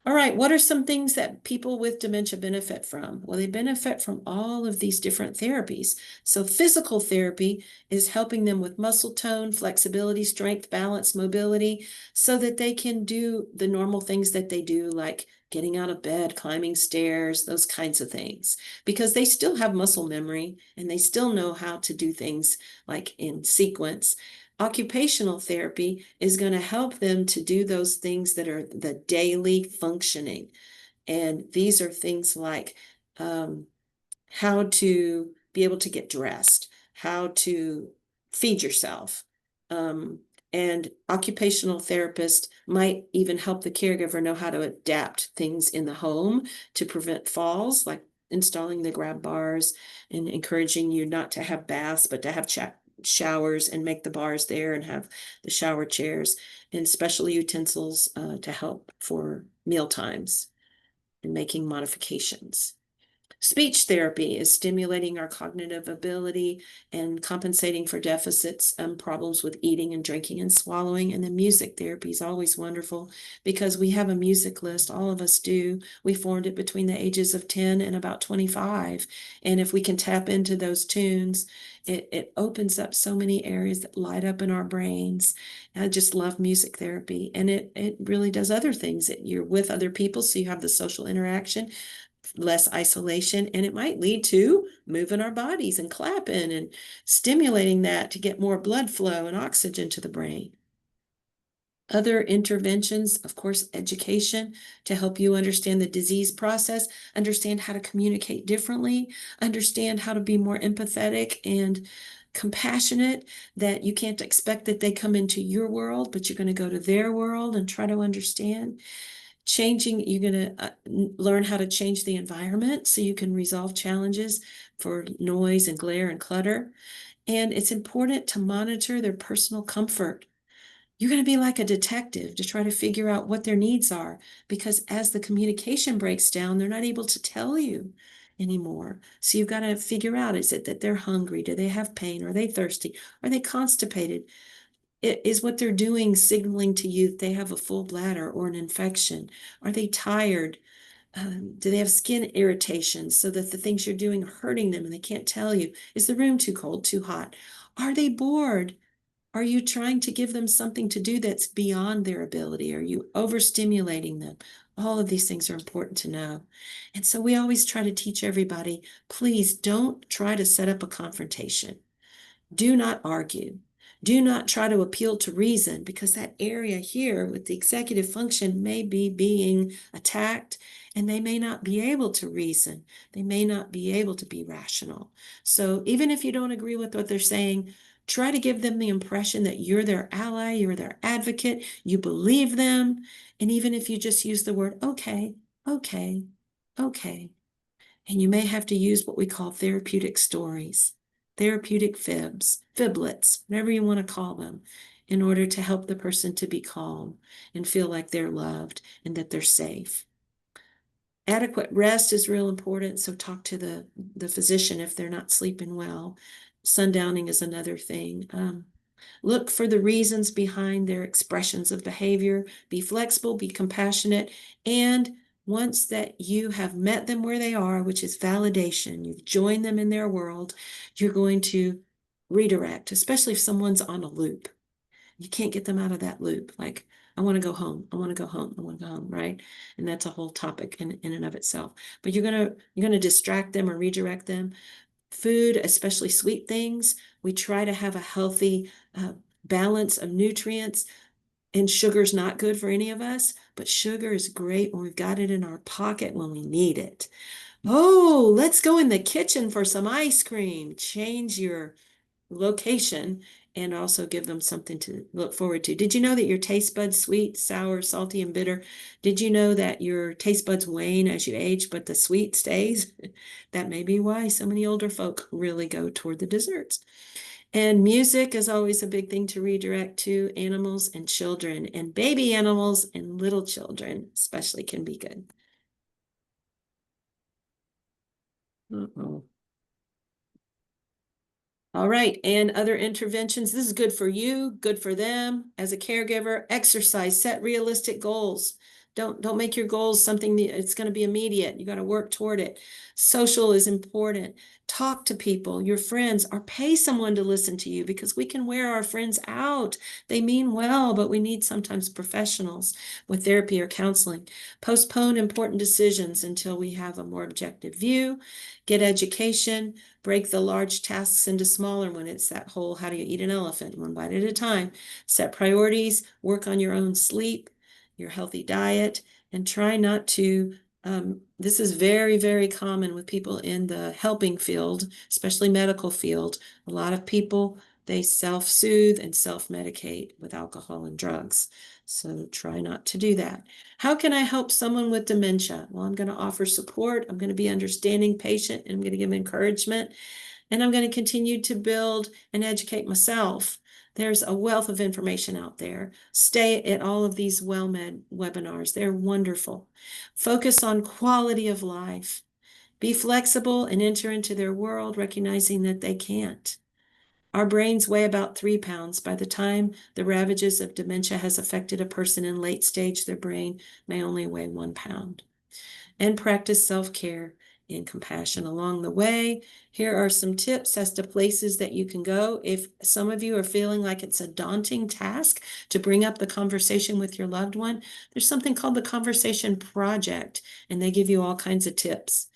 All right, what are some things that people with dementia benefit from? Well, they benefit from all of these different therapies. So physical therapy is helping them with muscle tone, flexibility, strength, balance, mobility, so that they can do the normal things that they do, like getting out of bed, climbing stairs, those kinds of things, because they still have muscle memory and they still know how to do things like in sequence. Occupational therapy is going to help them to do those things that are the daily functioning. And these are things like how to be able to get dressed, how to feed yourself. And occupational therapist might even help the caregiver know how to adapt things in the home to prevent falls, like installing the grab bars and encouraging you not to have baths, but to have showers, and make the bars there and have the shower chairs and special utensils to help for meal times and making modifications. Speech therapy is stimulating our cognitive ability and compensating for deficits and problems with eating and drinking and swallowing. And then music therapy is always wonderful because we have a music list. All of us do. We formed it between the ages of 10 and about 25. And if we can tap into those tunes, it opens up so many areas that light up in our brains. I just love music therapy. And it really does other things. You're with other people, so you have the social interaction, less isolation, and it might lead to moving our bodies and clapping and stimulating that to get more blood flow and oxygen to the brain. Other interventions, of course, education to help you understand the disease process, understand how to communicate differently, understand how to be more empathetic and compassionate, that you can't expect that they come into your world, but you're going to go to their world and try to understand. You're going to learn how to change the environment so you can resolve challenges for noise and glare and clutter. And it's important to monitor their personal comfort. You're going to be like a detective to try to figure out what their needs are, because as the communication breaks down, they're not able to tell you anymore. So you've got to figure out, is it that they're hungry? Do they have pain? Are they thirsty? Are they constipated? Is what they're doing signaling to you that they have a full bladder or an infection? Are they tired? Do they have skin irritation so that the things you're doing are hurting them and they can't tell you? Is the room too cold, too hot? Are they bored? Are you trying to give them something to do that's beyond their ability? Are you overstimulating them? All of these things are important to know. And so we always try to teach everybody, please don't try to set up a confrontation. Do not argue. Do not try to appeal to reason, because that area here with the executive function may be being attacked, and they may not be able to reason. They may not be able to be rational. So even if you don't agree with what they're saying, try to give them the impression that you're their ally, you're their advocate, you believe them. And even if you just use the word, okay, okay, okay. And you may have to use what we call therapeutic stories, therapeutic fiblets, whatever you want to call them, in order to help the person to be calm and feel like they're loved and that they're safe. Adequate rest is real important, so talk to the physician if they're not sleeping well. Sundowning is another thing. Look for the reasons behind their expressions of behavior. Be flexible, be compassionate, and once that you have met them where they are, which is validation, you've joined them in their world, you're going to redirect, especially if someone's on a loop. You can't get them out of that loop. Like, I want to go home. I want to go home. I want to go home, right? And that's a whole topic in and of itself. But you're gonna distract them or redirect them. Food, especially sweet things, we try to have a healthy balance of nutrients. And sugar's not good for any of us, but sugar is great when we've got it in our pocket when we need it. Oh, let's go in the kitchen for some ice cream. Change your location and also give them something to look forward to. Did you know that your taste buds, sweet, sour, salty, and bitter, did you know that your taste buds wane as you age, but the sweet stays? That may be why so many older folk really go toward the desserts. And music is always a big thing to redirect to. Animals and children, and baby animals and little children especially can be good. Uh-oh. All right, and other interventions. This is good for you, good for them as a caregiver. Exercise, set realistic goals. Don't make your goals something that it's going to be immediate. You got to work toward it. Social is important. Talk to people, your friends, or pay someone to listen to you, because we can wear our friends out. They mean well, but we need sometimes professionals with therapy or counseling. Postpone important decisions until we have a more objective view. Get education. Break the large tasks into smaller ones. It's that whole, how do you eat an elephant? One bite at a time. Set priorities, work on your own sleep, your healthy diet, and try not to, this is very, very common with people in the helping field, especially medical field. A lot of people, they self-soothe and self-medicate with alcohol and drugs. So try not to do that. How can I help someone with dementia? Well, I'm going to offer support. I'm going to be understanding, patient, and I'm going to give encouragement. And I'm going to continue to build and educate myself. There's a wealth of information out there. Stay at all of these WellMed webinars. They're wonderful. Focus on quality of life. Be flexible and enter into their world, recognizing that they can't. Our brains weigh about 3 pounds. By the time the ravages of dementia has affected a person in late stage, their brain may only weigh 1 pound. And practice self-care and compassion along the way. Here are some tips as to places that you can go. If some of you are feeling like it's a daunting task to bring up the conversation with your loved one, there's something called the Conversation Project, and they give you all kinds of tips.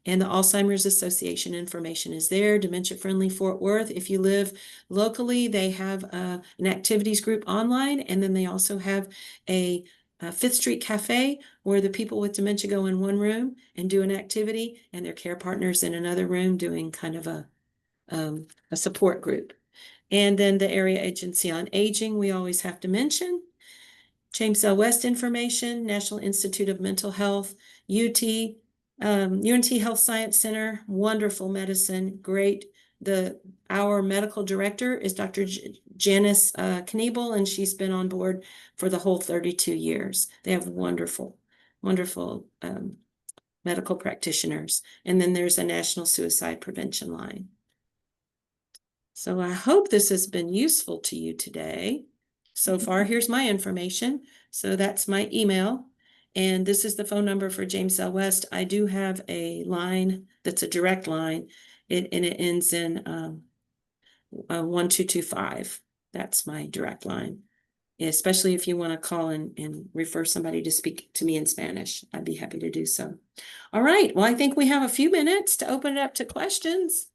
And the Alzheimer's Association information is there. Dementia Friendly Fort Worth. If you live locally, they have an activities group online, and then they also have a Fifth Street Cafe where the people with dementia go in one room and do an activity, and their care partners in another room doing kind of a support group. And then the Area Agency on Aging, we always have to mention. James L. West information, National Institute of Mental Health, UT, UNT Health Science Center, wonderful medicine, great. Our medical director is Dr. Janice Kniebel, and she's been on board for the whole 32 years. They have wonderful, wonderful medical practitioners. And then there's a national suicide prevention line. So I hope this has been useful to you today. So far, here's my information. So that's my email. And this is the phone number for James L. West. I do have a line that's a direct line. And it ends in 1225. That's my direct line. Especially if you want to call and refer somebody to speak to me in Spanish, I'd be happy to do so. All right. Well, I think we have a few minutes to open it up to questions.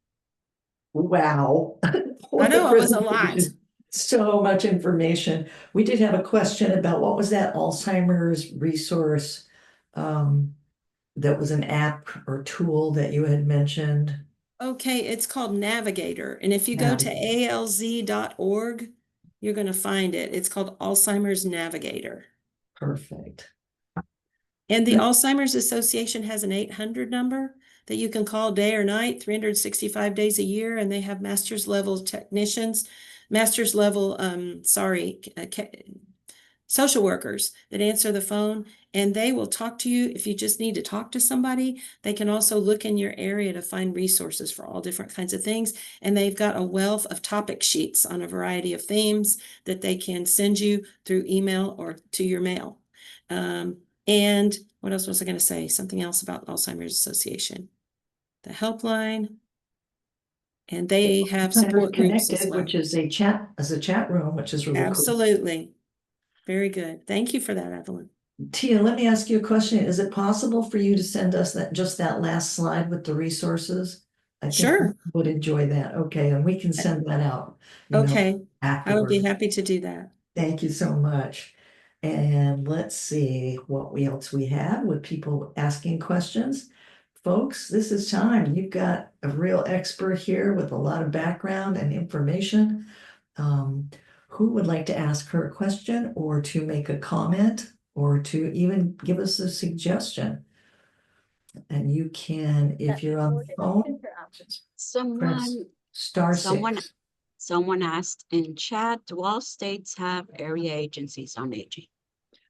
Wow. I What a know it was a lot. presentation. So much information. We did have a question about what was that Alzheimer's resource? That was an app or tool that you had mentioned. Okay, it's called Navigator. And if you go to Navigator. alz.org, you're going to find it. It's called Alzheimer's Navigator. Perfect. And the Alzheimer's Association has an 800 number that you can call day or night, 365 days a year, and they have master's level technicians, master's level, social workers that answer the phone, and they will talk to you if you just need to talk to somebody. They can also look in your area to find resources for all different kinds of things, and they've got a wealth of topic sheets on a variety of themes that they can send you through email or to your mail. And what else was I going to say? Something else about Alzheimer's Association. The helpline. And they have Alzheimer's support groups as Connected, well. which is a chat room, which is really cool. Absolutely. Very good. Thank you for that, Evelyn. Tia, let me ask you a question. Is it possible for you to send us just that last slide with the resources? I think we Sure. would enjoy that. Okay, and we can send that out, Okay. I would be afterward. happy to do that. Thank you so much. And let's see what else we have with people asking questions. Folks, this is time. You've got a real expert here with a lot of background and information. Who would like to ask her a question or to make a comment or to even give us a suggestion? And you can, if you're on the phone, press Someone, star someone, six. someone asked in chat, do all states have area agencies on aging?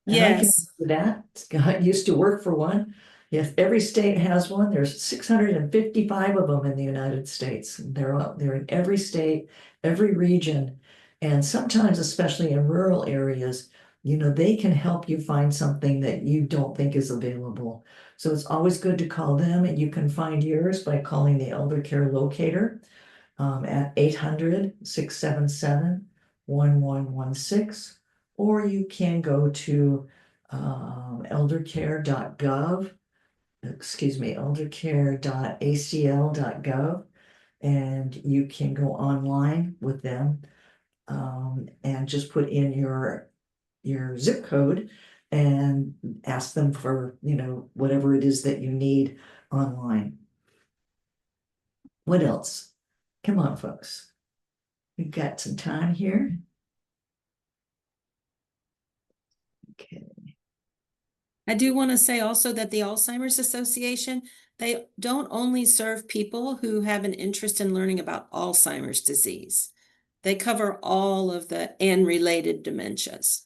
And I can Yes. answer that. I used to work for one. Yes, every state has one. There's 655 of them in the United States. They're in every state, every region. And sometimes, especially in rural areas, they can help you find something that you don't think is available. So it's always good to call them, and you can find yours by calling the Elder Care Locator at 800-677-1116. Or you can go to eldercare.gov, eldercare.acl.gov, and you can go online with them and just put in your zip code and ask them for, whatever it is that you need online. What else? Come on, folks. We've got some time here. Okay. I do want to say also that the Alzheimer's Association, they don't only serve people who have an interest in learning about Alzheimer's disease. They cover all of the and related dementias.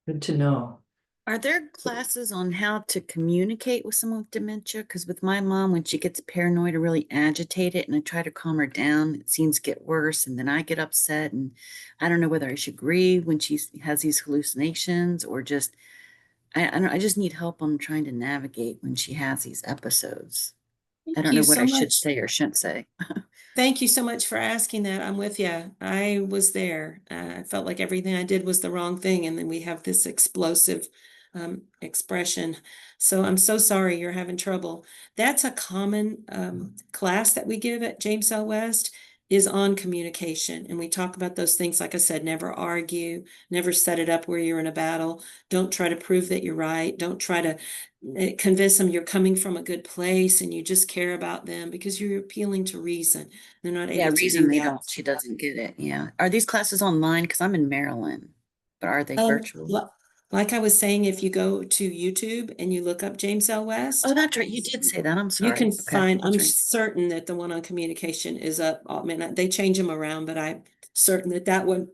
Good to know. Are there classes on how to communicate with someone with dementia? Because with my mom, when she gets paranoid or really agitated and I try to calm her down, it seems to get worse. And then I get upset and I don't know whether I should grieve when she has these hallucinations or just, I just need help on trying to navigate when she has these episodes. I Thank don't know you what so I should much. say or shouldn't say. Thank you so much for asking that. I'm with you. I was there. I felt like everything I did was the wrong thing. And then we have this explosive expression. So I'm so sorry you're having trouble. That's a common class that we give at James L. West is on communication. And we talk about those things, like I said, never argue, never set it up where you're in a battle. Don't try to prove that you're right. Don't try to convince them you're coming from a good place and you just care about them because you're appealing to reason. They're not Yeah, able to reason do they that. don't, she doesn't get it. Yeah. Are these classes online? Because I'm in Maryland, but are they virtual? Like I was saying, if you go to YouTube and you look up James L. West, Oh, that's right. You did say that. I'm you sorry. can Okay, find, that's I'm right. certain that the one on communication is up. I mean, they change them around, but I'm certain that that one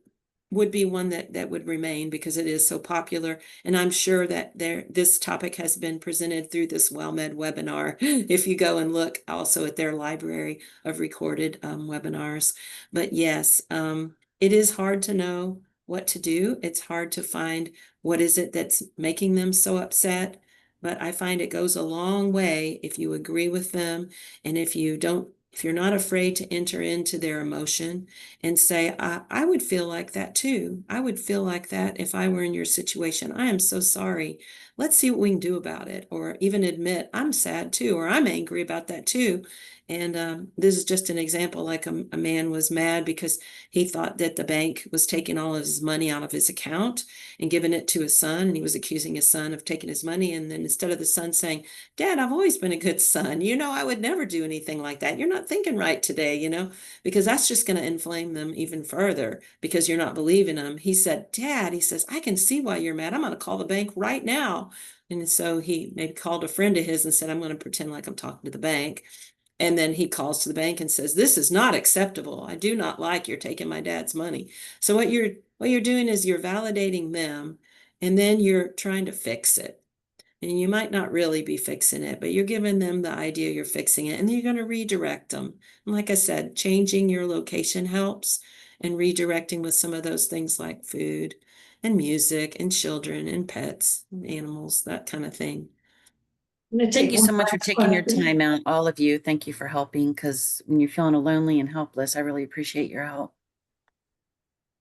would be one that would remain because it is so popular. And I'm sure that this topic has been presented through this WellMed webinar. If you go and look also at their library of recorded webinars. But yes, it is hard to know what to do. It's hard to find what is it that's making them so upset. But I find it goes a long way if you agree with them and if you're not afraid to enter into their emotion and say, I would feel like that too. I would feel like that if I were in your situation. I am so sorry. Let's see what we can do about it. Or even admit, I'm sad too, or I'm angry about that too. And this is just an example, like a man was mad because he thought that the bank was taking all of his money out of his account and giving it to his son. And he was accusing his son of taking his money. And then instead of the son saying, Dad, I've always been a good son. I would never do anything like that. You're not thinking right today, because that's just going to inflame them even further because you're not believing them. He said, Dad, he says, I can see why you're mad. I'm going to call the bank right now. And so he maybe called a friend of his and said, I'm going to pretend like I'm talking to the bank. And then he calls to the bank and says, this is not acceptable. I do not like you're taking my dad's money. So what you're doing is you're validating them and then you're trying to fix it. And you might not really be fixing it, but you're giving them the idea you're fixing it, and then you're going to redirect them. And like I said, changing your location helps, and redirecting with some of those things like food and music and children and pets and animals, that kind of thing. I'm gonna Thank take you one so much for last taking your question. time out, all of you. Thank you for helping, because when you're feeling lonely and helpless, I really appreciate your help.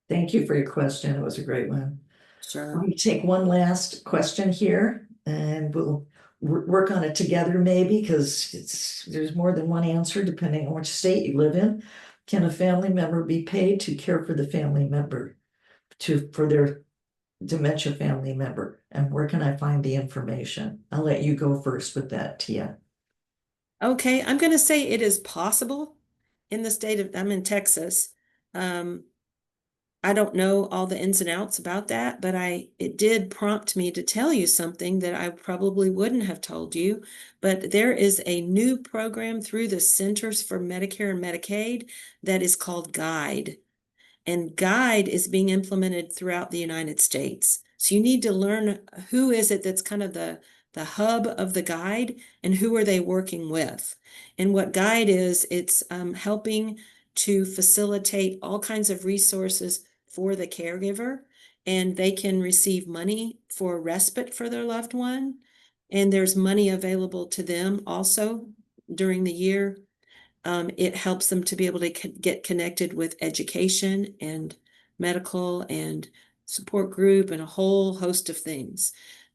Thank you for your question. It was a great one. Sure. I'm gonna take one last question here and we'll work on it together maybe because there's more than one answer depending on which state you live in. Can a family member be paid to care for the family member for their dementia family member? And where can I find the information? I'll let you go first with that, Tia. Okay, I'm going to say it is possible in the state of, I'm in Texas. I don't know all the ins and outs about that, but it did prompt me to tell you something that I probably wouldn't have told you. But there is a new program through the Centers for Medicare and Medicaid that is called GUIDE. And GUIDE is being implemented throughout the United States. So you need to learn who is it that's kind of the hub of the GUIDE and who are they working with. And what GUIDE is, it's helping to facilitate all kinds of resources for the caregiver, and they can receive money for respite for their loved one. And there's money available to them also during the year. It helps them to be able to get connected with education and medical and support group and a whole host of things.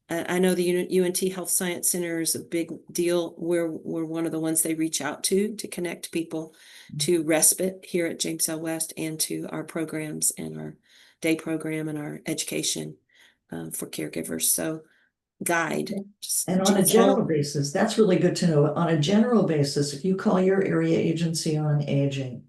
I know the UNT Health Science Center is a big deal. We're one of the ones they reach out to connect people to respite here at James L. West and to our programs and our day program and our education for caregivers. So GUIDE. And on a general basis, that's really good to know. On a general basis, if you call your area agency on aging,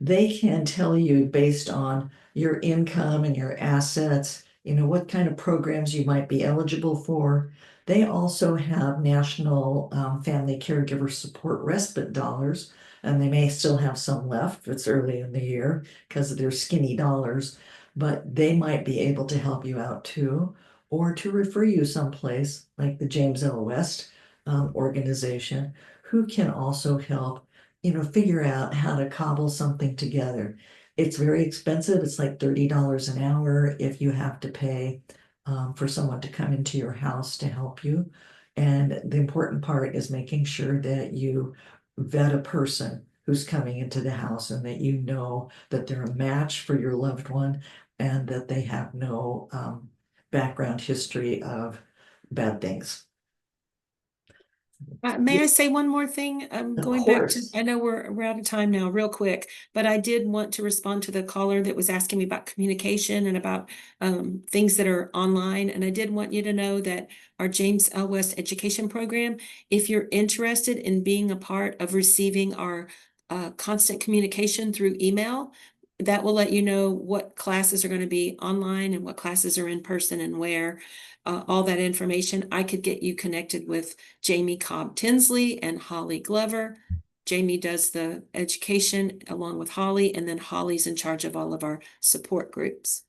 they can tell you based on your income and your assets, what kind of programs you might be eligible for. They also have national family caregiver support respite dollars, and they may still have some left if it's early in the year because they're skinny dollars, but they might be able to help you out too, or to refer you someplace like the James L. West organization, who can also help figure out how to cobble something together. It's very expensive. It's like $30 an hour if you have to pay for someone to come into your house to help you. And the important part is making sure that you vet a person who's coming into the house and that you know that they're a match for your loved one and that they have no background history of bad things. May I say one more thing? Going back to, I know we're out of time now, real quick, but I did want to respond to the caller that was asking me about communication and about things that are online. And I did want you to know that our James L. West education program, if you're interested in being a part of receiving our constant communication through email, that will let you know what classes are going to be online and what classes are in person and where. All that information, I could get you connected with Jamie Cobb Tinsley and Holly Glover. Jamie does the education along with Holly, and then Holly's in charge of all of our support groups.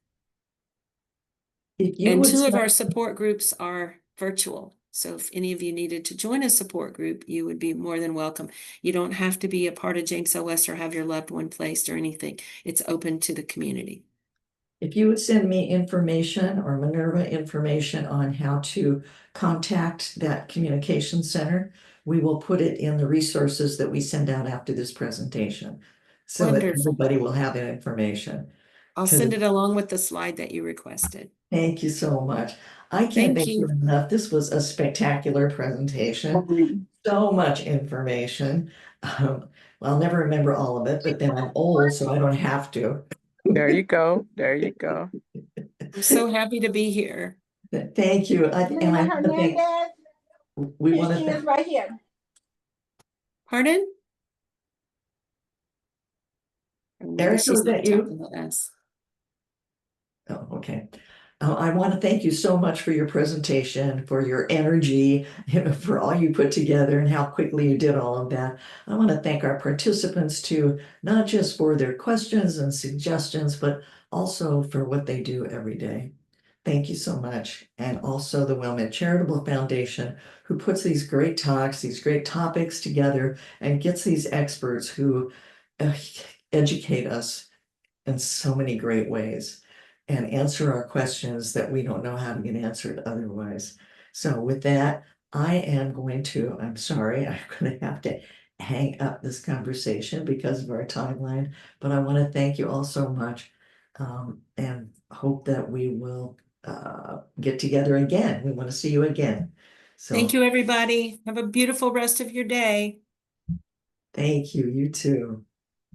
If you And would, two of send- our support groups are virtual. So if any of you needed to join a support group, you would be more than welcome. You don't have to be a part of James L. West or have your loved one placed or anything. It's open to the community. if you would send me information or Minerva information on how to contact that communication center, we will put it in the resources that we send out after this presentation. So that Wonderful. everybody will have that information. I'll 'Cause send it along with the slide that you requested. Thank you so much. I can't Thank thank you you. enough. This was a spectacular presentation. So much information. I'll never remember all of it, but then I'm old, so I don't have to. There you go. There you go. I'm so happy to be here. Thank you. And I want to thank, we want to She is thank, right here. Pardon? Or maybe Erica, she's was not that you? talking to us. Oh, okay. I want to thank you so much for your presentation, for your energy, for all you put together and how quickly you did all of that. I want to thank our participants too, not just for their questions and suggestions, but also for what they do every day. Thank you so much. And also the WellMed Charitable Foundation, who puts these great talks, these great topics together and gets these experts who educate us in so many great ways and answer our questions that we don't know how to get answered otherwise. So with that, I'm sorry, I'm going to have to hang up this conversation because of our timeline, but I want to thank you all so much and hope that we will get together again. We want to see you again. So Thank you, everybody. Have a beautiful rest of your day. thank you, you too.